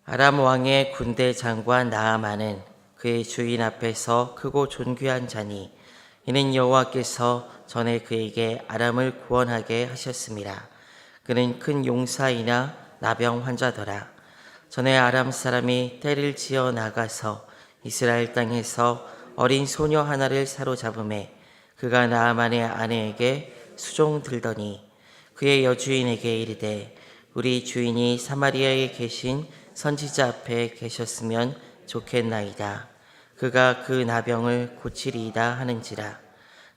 아람 왕의 군대 장관 나아만은 그의 주인 앞에서 크고 존귀한 자니 이는 여호와께서 전에 그에게 아람을 구원하게 하셨습니다. 그는 큰 용사이나 나병 환자더라. 전에 아람 사람이 떼를 지어 나가서 이스라엘 땅에서 어린 소녀 하나를 사로잡음에 그가 나아만의 아내에게 수종들더니 그의 여주인에게 이르되 우리 주인이 사마리아에 계신 선지자 앞에 계셨으면 좋겠나이다. 그가 그 나병을 고치리이다 하는지라.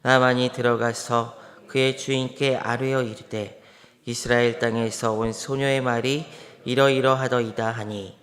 나만이 들어가서 그의 주인께 아뢰어 이르되 이스라엘 땅에서 온 소녀의 말이 이러이러하더이다 하니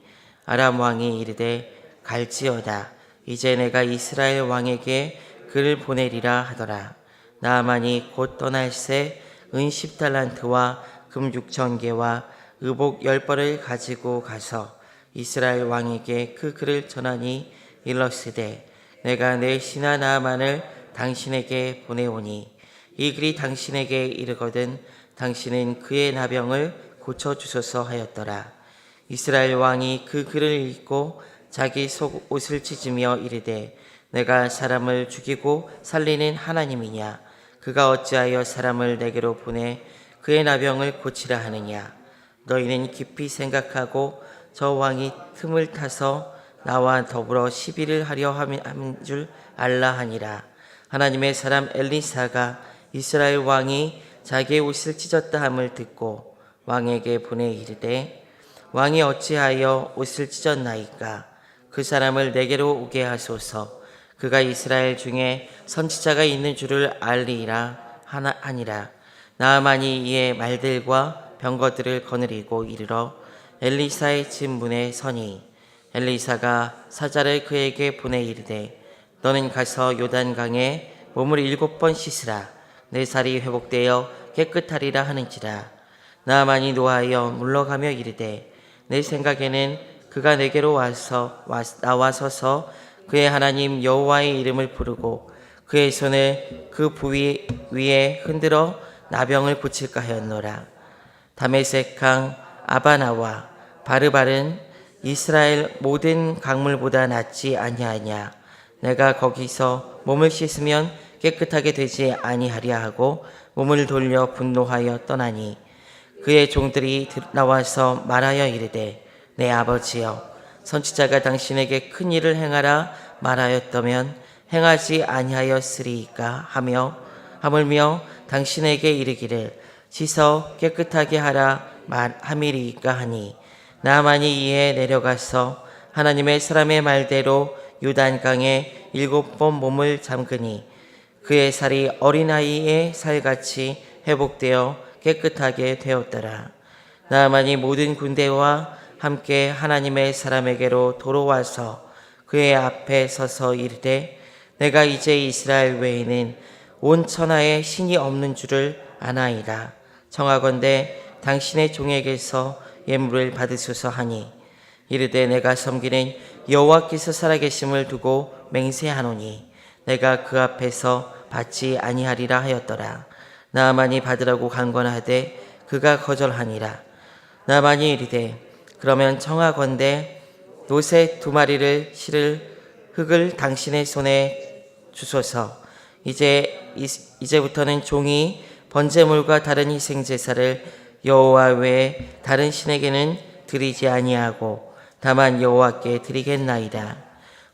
아람 왕이 이르되 갈지어다. 이제 내가 이스라엘 왕에게 그를 보내리라 하더라. 나만이 곧 떠날새 은 10달란트와 금 6,000개와 의복 10벌을 가지고 가서 이스라엘 왕에게 그 글을 전하니 일렀으되 내가 내 신하 나아만을 당신에게 보내오니 이 글이 당신에게 이르거든 당신은 그의 나병을 고쳐주소서 하였더라. 이스라엘 왕이 그 글을 읽고 자기 속 옷을 찢으며 이르되 내가 사람을 죽이고 살리는 하나님이냐? 그가 어찌하여 사람을 내게로 보내 그의 나병을 고치라 하느냐? 너희는 깊이 생각하고 저 왕이 틈을 타서 나와 더불어 시비를 하려 함인 줄 알라 하니라. 하나님의 사람 엘리사가 이스라엘 왕이 자기의 옷을 찢었다 함을 듣고 왕에게 보내 이르되 왕이 어찌하여 옷을 찢었나이까? 그 사람을 내게로 오게 하소서. 그가 이스라엘 중에 선지자가 있는 줄을 알리라 하니라. 나아만이 이에 말들과 병거들을 거느리고 이르러 엘리사의 집 문에 서니 엘리사가 사자를 그에게 보내 이르되 너는 가서 요단강에 몸을 7번 씻으라. 내 살이 회복되어 깨끗하리라 하는지라. 나아만이 노하여 물러가며 이르되 내 생각에는 그가 내게로 나와 서서 그의 하나님 여호와의 이름을 부르고 그의 손을 그 부위 위에 흔들어 나병을 고칠까 하였노라. 다메섹강 아바나와 바르발은 이스라엘 모든 강물보다 낫지 아니하냐? 내가 거기서 몸을 씻으면 깨끗하게 되지 아니하랴 하고 몸을 돌려 분노하여 떠나니 그의 종들이 나와서 말하여 이르되 내 아버지여 선지자가 당신에게 큰 일을 행하라 말하였다면 행하지 아니하였으리이까 하물며 당신에게 이르기를 씻어 깨끗하게 하라 함이리이까 하니 나아만이 이에 내려가서 하나님의 사람의 말대로 요단강에 7번 몸을 잠그니 그의 살이 어린아이의 살같이 회복되어 깨끗하게 되었더라. 나아만이 모든 군대와 함께 하나님의 사람에게로 돌아와서 그의 앞에 서서 이르되 내가 이제 이스라엘 외에는 온 천하에 신이 없는 줄을 아나이다. 청하건대 당신의 종에게서 예물을 받으소서 하니 이르되 내가 섬기는 여호와께서 살아계심을 두고 맹세하노니 내가 그 앞에서 받지 아니하리라 하였더라. 나아만이 받으라고 간권하되 그가 거절하니라. 나아만이 이르되 그러면 청하건대 노새 2마리를 실을 흙을 당신의 손에 주소서. 이제부터는 종이 번제물과 다른 희생 제사를 여호와 외에 다른 신에게는 드리지 아니하고 다만 여호와께 드리겠나이다.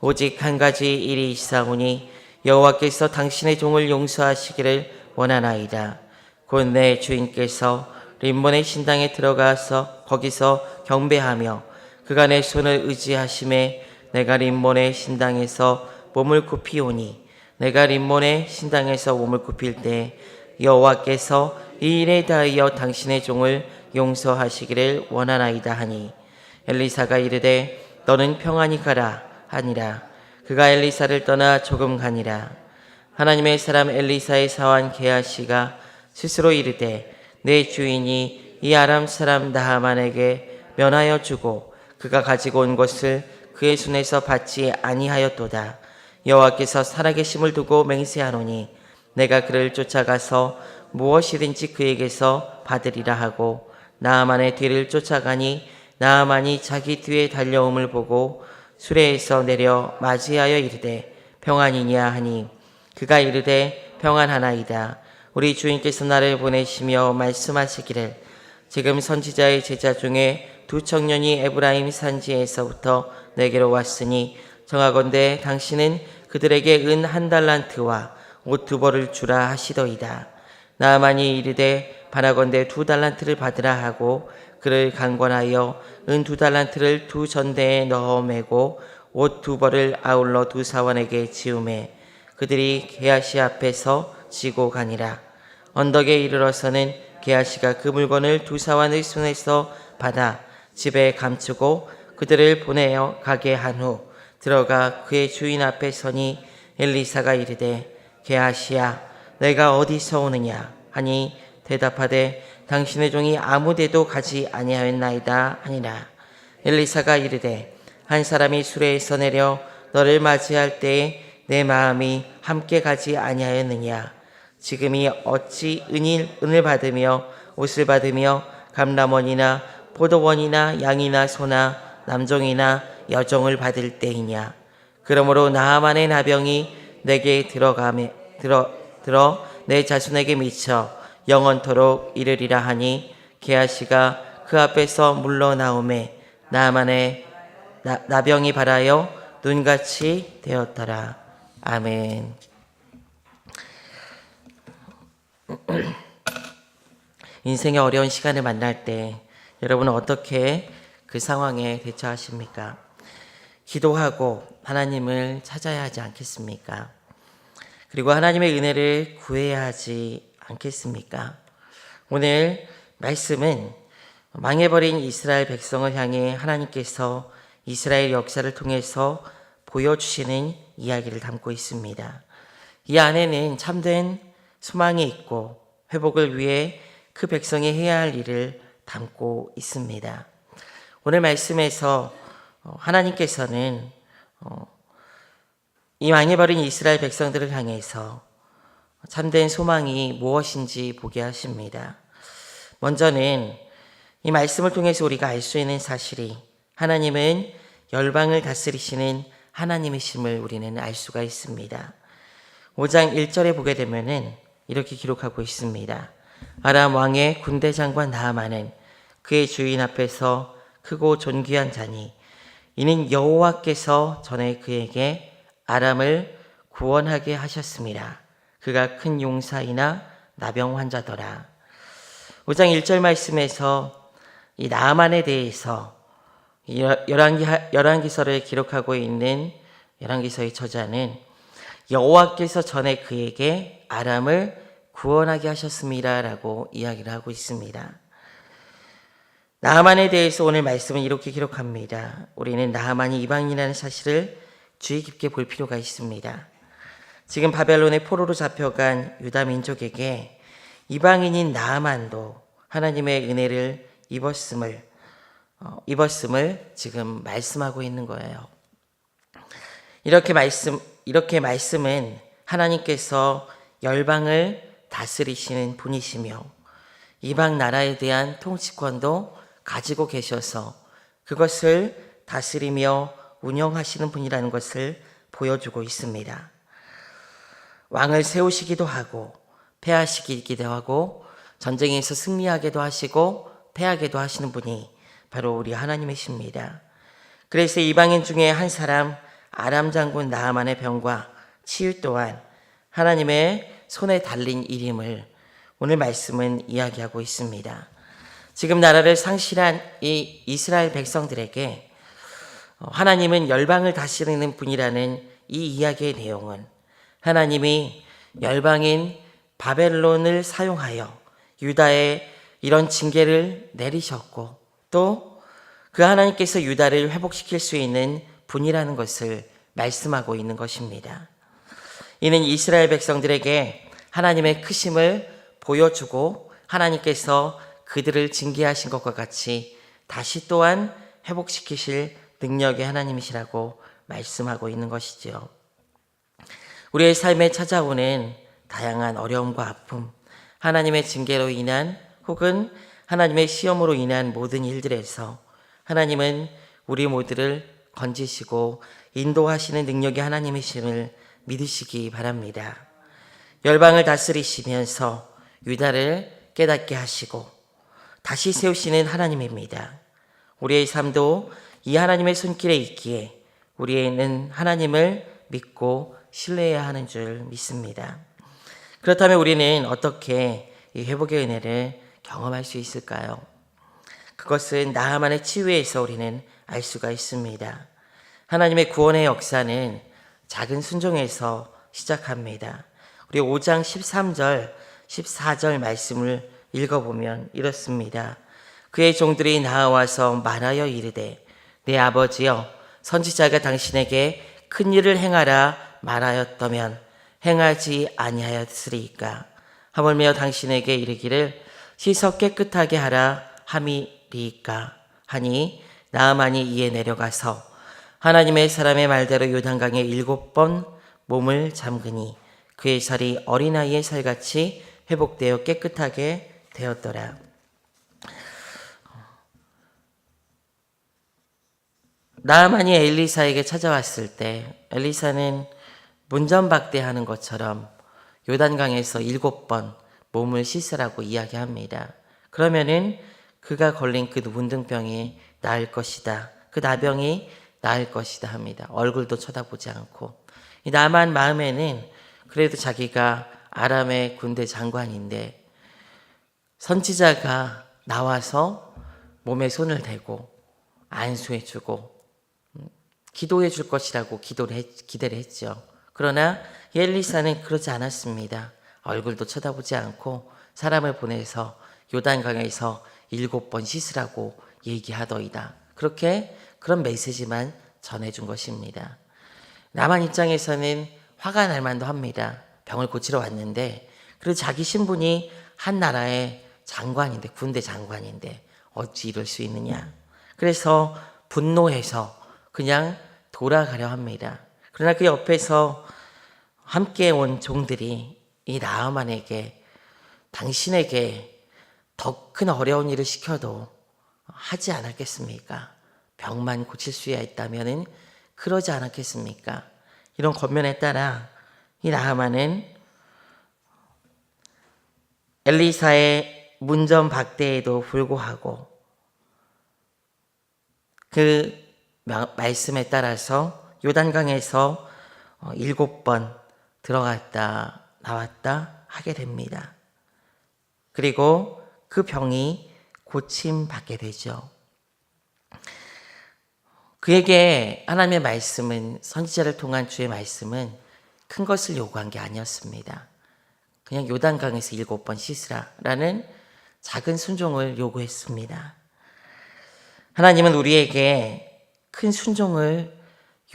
오직 한 가지 일이 있사오니 여호와께서 당신의 종을 용서하시기를 원하나이다. 곧 내 주인께서 림몬의 신당에 들어가서 거기서 경배하며 그가 내 손을 의지하심에 내가 림몬의 신당에서 몸을 굽히오니 내가 림몬의 신당에서 몸을 굽힐 때 여호와께서 이 일에 대하여 당신의 종을 용서하시기를 원하나이다 하니 엘리사가 이르되 너는 평안히 가라 하니라. 그가 엘리사를 떠나 조금 가니라. 하나님의 사람 엘리사의 사환 게하시가 스스로 이르되 내 주인이 이 아람 사람 나하만에게 면하여 주고 그가 가지고 온 것을 그의 손에서 받지 아니하였도다. 여호와께서 살아계심을 두고 맹세하노니 내가 그를 쫓아가서 무엇이든지 그에게서 받으리라 하고 나아만의 뒤를 쫓아가니 나아만이 자기 뒤에 달려옴을 보고 수레에서 내려 맞이하여 이르되 평안이냐 하니 그가 이르되 평안하나이다. 우리 주인께서 나를 보내시며 말씀하시기를 지금 선지자의 제자 중에 두 청년이 에브라임 산지에서부터 내게로 왔으니 정하건대 당신은 그들에게 은 1달란트와 옷 2벌을 주라 하시더이다. 나아만이 이르되 바라건대 2달란트를 받으라 하고 그를 강권하여 은 2달란트를 2전대에 넣어 매고 옷 2벌을 아울러 2사원에게 지우매 그들이 게하시 앞에서 지고 가니라. 언덕에 이르러서는 게하시가 그 물건을 2사원의 손에서 받아 집에 감추고 그들을 보내어 가게 한 후 들어가 그의 주인 앞에 서니 엘리사가 이르되 게하시야 내가 어디서 오느냐 하니 대답하되 당신의 종이 아무데도 가지 아니하였나이다 하니라. 엘리사가 이르되 한 사람이 수레에서 내려 너를 맞이할 때에 내 마음이 함께 가지 아니하였느냐. 지금이 어찌 은을 받으며 옷을 받으며 감람원이나 포도원이나 양이나 소나 남종이나 여종을 받을 때이냐. 그러므로 나아만의 나병이 내게 들어 내 자손에게 미쳐 영원토록 이르리라 하니 게하시가 그 앞에서 물러나오매 나아만의 나병이 발하여 눈같이 되었더라. 아멘. 인생의 어려운 시간을 만날 때 여러분은 어떻게 그 상황에 대처하십니까? 기도하고 하나님을 찾아야 하지 않겠습니까? 그리고 하나님의 은혜를 구해야 하지 않겠습니까? 오늘 말씀은 망해버린 이스라엘 백성을 향해 하나님께서 이스라엘 역사를 통해서 보여주시는 이야기를 담고 있습니다. 이 안에는 참된 소망이 있고 회복을 위해 그 백성이 해야 할 일을 담고 있습니다. 오늘 말씀에서 하나님께서는 이 망해버린 이스라엘 백성들을 향해서 참된 소망이 무엇인지 보게 하십니다. 먼저는 이 말씀을 통해서 우리가 알 수 있는 사실이 하나님은 열방을 다스리시는 하나님이심을 우리는 알 수가 있습니다. 5장 1절에 보게 되면은 이렇게 기록하고 있습니다. 아람 왕의 군대 장관 나아만은 그의 주인 앞에서 크고 존귀한 자니 이는 여호와께서 전에 그에게 아람을 구원하게 하셨습니다. 그가 큰 용사이나 나병 환자더라. 5장 1절 말씀에서 이 나아만에 대해서 열왕기서를 기록하고 있는 열왕기서의 저자는 여호와께서 전에 그에게 아람을 구원하게 하셨습니다 라고 이야기를 하고 있습니다. 나아만에 대해서 오늘 말씀은 이렇게 기록합니다. 우리는 나아만이 이방인이라는 사실을 주의 깊게 볼 필요가 있습니다. 지금 바벨론의 포로로 잡혀간 유다 민족에게 이방인인 나아만도 하나님의 은혜를 입었음을 지금 말씀하고 있는 거예요. 이렇게 말씀은 하나님께서 열방을 다스리시는 분이시며 이방 나라에 대한 통치권도 가지고 계셔서 그것을 다스리며 운영하시는 분이라는 것을 보여주고 있습니다. 왕을 세우시기도 하고 패하시기도 하고 전쟁에서 승리하게도 하시고 패하게도 하시는 분이 바로 우리 하나님이십니다. 그래서 이방인 중에 한 사람 아람 장군 나아만의 병과 치유 또한 하나님의 손에 달린 일임을 오늘 말씀은 이야기하고 있습니다. 지금 나라를 상실한 이 이스라엘 백성들에게 하나님은 열방을 다스리는 분이라는 이 이야기의 내용은 하나님이 열방인 바벨론을 사용하여 유다에 이런 징계를 내리셨고 또 그 하나님께서 유다를 회복시킬 수 있는 분이라는 것을 말씀하고 있는 것입니다. 이는 이스라엘 백성들에게 하나님의 크심을 보여주고 하나님께서 그들을 징계하신 것과 같이 다시 또한 회복시키실 능력의 하나님이시라고 말씀하고 있는 것이죠. 우리의 삶에 찾아오는 다양한 어려움과 아픔, 하나님의 징계로 인한 혹은 하나님의 시험으로 인한 모든 일들에서 하나님은 우리 모두를 건지시고 인도하시는 능력이 하나님이심을 믿으시기 바랍니다. 열방을 다스리시면서 유다를 깨닫게 하시고 다시 세우시는 하나님입니다. 우리의 삶도 이 하나님의 손길에 있기에 우리는 하나님을 믿고 신뢰해야 하는 줄 믿습니다. 그렇다면 우리는 어떻게 이 회복의 은혜를 경험할 수 있을까요? 그것은 나아만의 치유에서 우리는 알 수가 있습니다. 하나님의 구원의 역사는 작은 순종에서 시작합니다. 우리 5장 13절, 14절 말씀을 읽어보면 이렇습니다. 그의 종들이 나아와서 말하여 이르되 내 아버지여 선지자가 당신에게 큰 일을 행하라 말하였다면 행하지 아니하였으리이까. 하물며 당신에게 이르기를 씻어 깨끗하게 하라 함이리이까 하니 나아만이 이에 내려가서 하나님의 사람의 말대로 요단강에 7번 몸을 잠그니 그의 살이 어린아이의 살같이 회복되어 깨끗하게 되었더라. 나아만이 엘리사에게 찾아왔을 때 엘리사는 문전박대하는 것처럼 요단강에서 7번 몸을 씻으라고 이야기합니다. 그러면은 그가 걸린 그 문둥병이 나을 것이다. 그 나병이 나을 것이다 합니다. 얼굴도 쳐다보지 않고. 이 나만 마음에는 그래도 자기가 아람의 군대 장관인데 선지자가 나와서 몸에 손을 대고 안수해주고 기도해 줄 것이라고 기대를 했죠. 그러나 엘리사는 그러지 않았습니다. 얼굴도 쳐다보지 않고 사람을 보내서 요단강에서 7번 씻으라고 얘기하더이다. 그런 메시지만 전해준 것입니다. 나만 입장에서는 화가 날 만도 합니다. 병을 고치러 왔는데 그리고 자기 신분이 한 나라의 장관인데 군대 장관인데 어찌 이럴 수 있느냐. 그래서 분노해서 그냥 돌아가려 합니다. 그러나 그 옆에서 함께 온 종들이 이 나아만에게 당신에게 더 큰 어려운 일을 시켜도 하지 않았겠습니까? 병만 고칠 수 있다면은 그러지 않았겠습니까? 이런 권면에 따라 이 나아만은 엘리사의 문전박대에도 불구하고 그 말씀에 따라서 요단강에서 7번 들어갔다 나왔다 하게 됩니다. 그리고 그 병이 고침받게 되죠. 그에게 하나님의 말씀은 선지자를 통한 주의 말씀은 큰 것을 요구한 게 아니었습니다. 그냥 요단강에서 7번 씻으라라는 작은 순종을 요구했습니다. 하나님은 우리에게 큰 순종을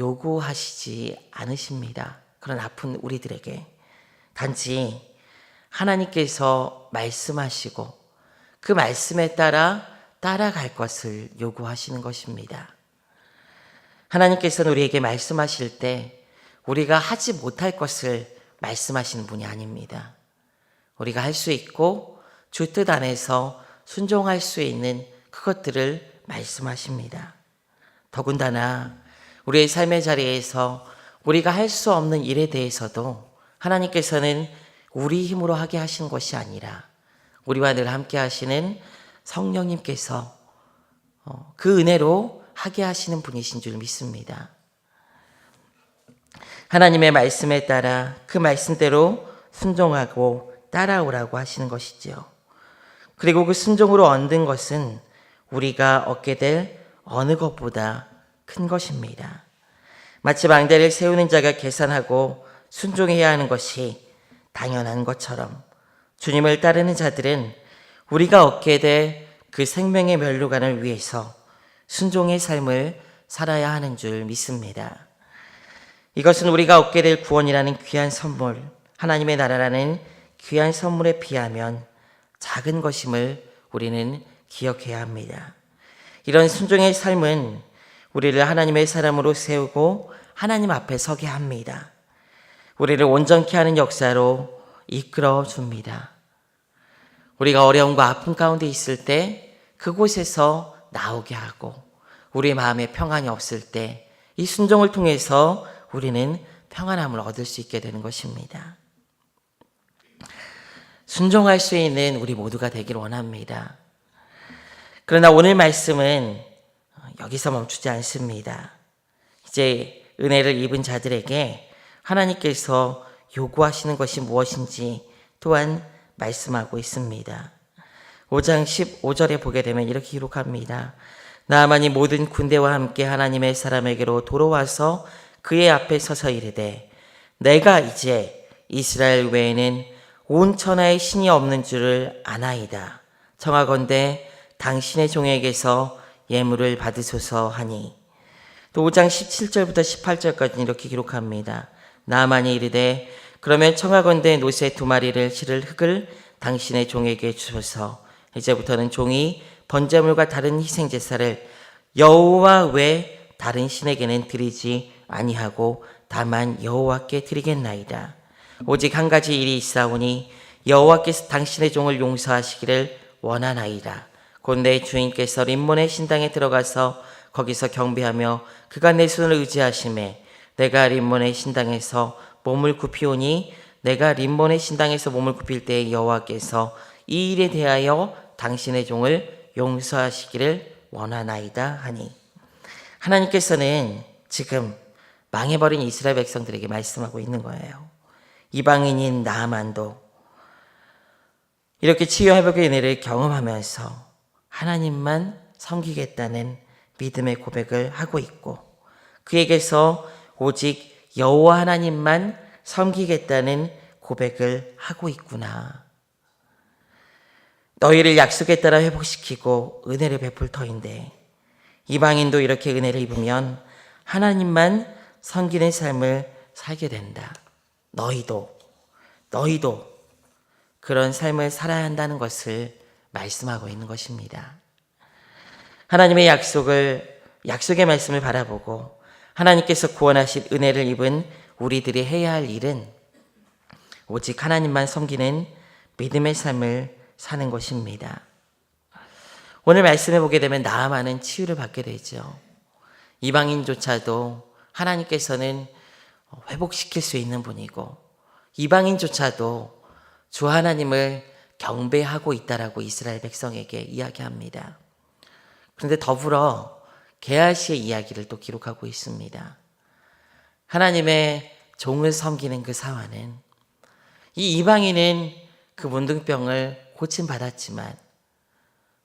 요구하시지 않으십니다. 그런 아픈 우리들에게 단지 하나님께서 말씀하시고 그 말씀에 따라갈 것을 요구하시는 것입니다. 하나님께서는 우리에게 말씀하실 때 우리가 하지 못할 것을 말씀하시는 분이 아닙니다. 우리가 할 수 있고 주 뜻 안에서 순종할 수 있는 그것들을 말씀하십니다. 더군다나 우리의 삶의 자리에서 우리가 할 수 없는 일에 대해서도 하나님께서는 우리 힘으로 하게 하신 것이 아니라 우리와 늘 함께 하시는 성령님께서 그 은혜로 하게 하시는 분이신 줄 믿습니다. 하나님의 말씀에 따라 그 말씀대로 순종하고 따라오라고 하시는 것이지요. 그리고 그 순종으로 얻는 것은 우리가 얻게 될 어느 것보다 큰 것입니다. 마치 망대를 세우는 자가 계산하고 순종해야 하는 것이 당연한 것처럼 주님을 따르는 자들은 우리가 얻게 될 그 생명의 면류관을 위해서 순종의 삶을 살아야 하는 줄 믿습니다. 이것은 우리가 얻게 될 구원이라는 귀한 선물, 하나님의 나라라는 귀한 선물에 비하면 작은 것임을 우리는 기억해야 합니다. 이런 순종의 삶은 우리를 하나님의 사람으로 세우고 하나님 앞에 서게 합니다. 우리를 온전케 하는 역사로 이끌어 줍니다. 우리가 어려움과 아픔 가운데 있을 때 그곳에서 나오게 하고 우리 마음에 평안이 없을 때 이 순종을 통해서 우리는 평안함을 얻을 수 있게 되는 것입니다. 순종할 수 있는 우리 모두가 되길 원합니다. 그러나 오늘 말씀은 여기서 멈추지 않습니다. 이제 은혜를 입은 자들에게 하나님께서 요구하시는 것이 무엇인지 또한 말씀하고 있습니다. 5장 15절에 보게 되면 이렇게 기록합니다. 나아만이 모든 군대와 함께 하나님의 사람에게로 돌아와서 그의 앞에 서서 이르되 내가 이제 이스라엘 외에는 온 천하에 신이 없는 줄을 아나이다. 청하건대 당신의 종에게서 예물을 받으소서 하니. 또 5장 17절부터 18절까지 이렇게 기록합니다. 나아만이 이르되 그러면 청하건대 노새 2마리를 실을 흙을 당신의 종에게 주소서. 이제부터는 종이 번제물과 다른 희생제사를 여호와 외 다른 신에게는 드리지 아니하고 다만 여호와께 드리겠나이다. 오직 한 가지 일이 있사오니 여호와께서 당신의 종을 용서하시기를 원하나이다. 곧 내 주인께서 림몬의 신당에 들어가서 거기서 경배하며 그가 내 손을 의지하심에 내가 림몬의 신당에서 몸을 굽히오니 내가 림몬의 신당에서 몸을 굽힐 때에 여호와께서 이 일에 대하여 당신의 종을 용서하시기를 원하나이다 하니. 하나님께서는 지금 망해버린 이스라엘 백성들에게 말씀하고 있는 거예요. 이방인인 나아만도 이렇게 치유회복의 은혜를 경험하면서 하나님만 섬기겠다는 믿음의 고백을 하고 있고 그에게서 오직 여호와 하나님만 섬기겠다는 고백을 하고 있구나. 너희를 약속에 따라 회복시키고 은혜를 베풀 터인데 이방인도 이렇게 은혜를 입으면 하나님만 섬기는 삶을 살게 된다. 너희도 그런 삶을 살아야 한다는 것을 말씀하고 있는 것입니다. 하나님의 약속의 말씀을 바라보고 하나님께서 구원하실 은혜를 입은 우리들이 해야 할 일은 오직 하나님만 섬기는 믿음의 삶을 사는 것입니다. 오늘 말씀해 보게 되면 나아만은 치유를 받게 되죠. 이방인조차도 하나님께서는 회복시킬 수 있는 분이고 이방인조차도 주 하나님을 경배하고 있다라고 이스라엘 백성에게 이야기합니다. 그런데 더불어 게하시의 이야기를 또 기록하고 있습니다. 하나님의 종을 섬기는 그 사화는 이 이방인은 그 문둥병을 고침받았지만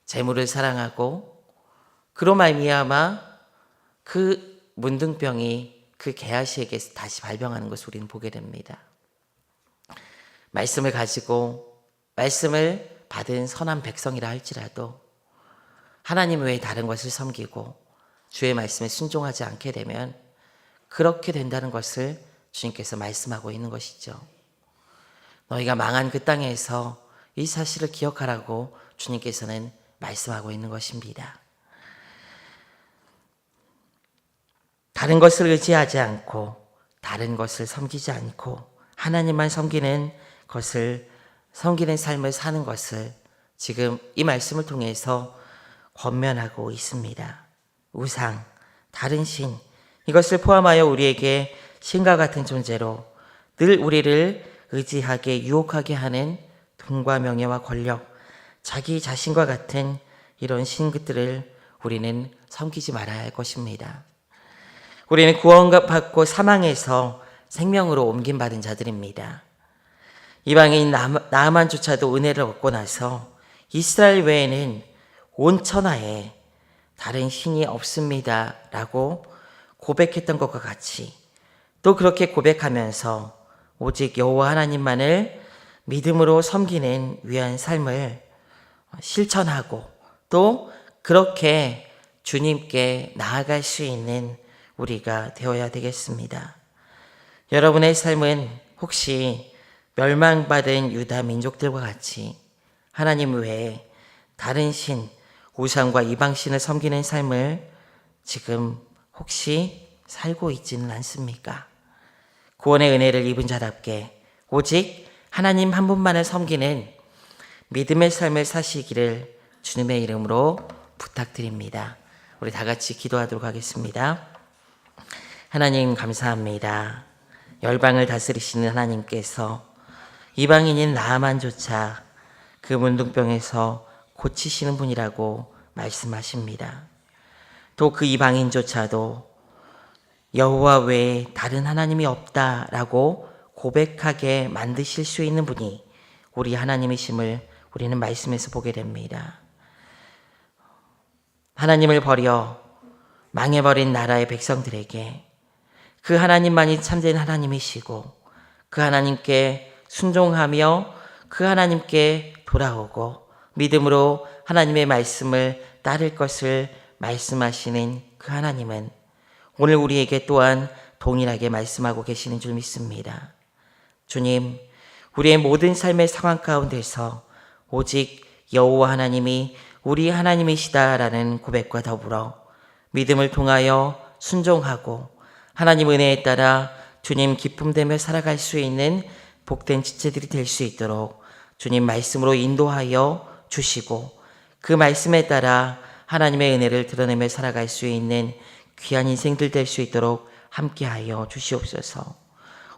재물을 사랑하고 그로 말미암아 그 문둥병이 그 게하시에게 다시 발병하는 것을 우리는 보게 됩니다. 말씀을 가지고 말씀을 받은 선한 백성이라 할지라도 하나님 외에 다른 것을 섬기고 주의 말씀에 순종하지 않게 되면 그렇게 된다는 것을 주님께서 말씀하고 있는 것이죠. 너희가 망한 그 땅에서 이 사실을 기억하라고 주님께서는 말씀하고 있는 것입니다. 다른 것을 의지하지 않고 다른 것을 섬기지 않고 하나님만 섬기는 삶을 사는 것을 지금 이 말씀을 통해서 권면하고 있습니다. 우상, 다른 신, 이것을 포함하여 우리에게 신과 같은 존재로 늘 우리를 의지하게 유혹하게 하는 돈과 명예와 권력, 자기 자신과 같은 이런 신들을 우리는 섬기지 말아야 할 것입니다. 우리는 구원받고 사망에서 생명으로 옮김받은 자들입니다. 이방인 나아만조차도 은혜를 얻고 나서 이스라엘 외에는 온 천하에 다른 신이 없습니다 라고 고백했던 것과 같이 또 그렇게 고백하면서 오직 여호와 하나님만을 믿음으로 섬기는 위한 삶을 실천하고 또 그렇게 주님께 나아갈 수 있는 우리가 되어야 되겠습니다. 여러분의 삶은 혹시 멸망받은 유다 민족들과 같이 하나님 외에 다른 신, 우상과 이방신을 섬기는 삶을 지금 혹시 살고 있지는 않습니까? 구원의 은혜를 입은 자답게 오직 하나님 한 분만을 섬기는 믿음의 삶을 사시기를 주님의 이름으로 부탁드립니다. 우리 다 같이 기도하도록 하겠습니다. 하나님 감사합니다. 열방을 다스리시는 하나님께서 이방인인 나아만조차 그 문둥병에서 고치시는 분이라고 말씀하십니다. 또 그 이방인조차도 여호와 외에 다른 하나님이 없다라고 고백하게 만드실 수 있는 분이 우리 하나님이심을 우리는 말씀에서 보게 됩니다. 하나님을 버려 망해버린 나라의 백성들에게 그 하나님만이 참된 하나님이시고 그 하나님께 순종하며 그 하나님께 돌아오고 믿음으로 하나님의 말씀을 따를 것을 말씀하시는 그 하나님은 오늘 우리에게 또한 동일하게 말씀하고 계시는 줄 믿습니다. 주님, 우리의 모든 삶의 상황 가운데서 오직 여호와 하나님이 우리 하나님이시다라는 고백과 더불어 믿음을 통하여 순종하고 하나님 은혜에 따라 주님 기쁨되며 살아갈 수 있는 복된 지체들이 될 수 있도록 주님 말씀으로 인도하여 주시고 그 말씀에 따라 하나님의 은혜를 드러내며 살아갈 수 있는 귀한 인생들 될 수 있도록 함께하여 주시옵소서.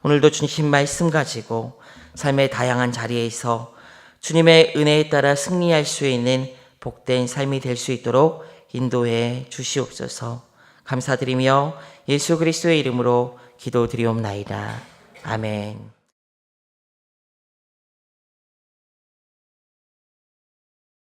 오늘도 주님 말씀 가지고 삶의 다양한 자리에서 주님의 은혜에 따라 승리할 수 있는 복된 삶이 될 수 있도록 인도해 주시옵소서. 감사드리며 예수 그리스도의 이름으로 기도드리옵나이다. 아멘.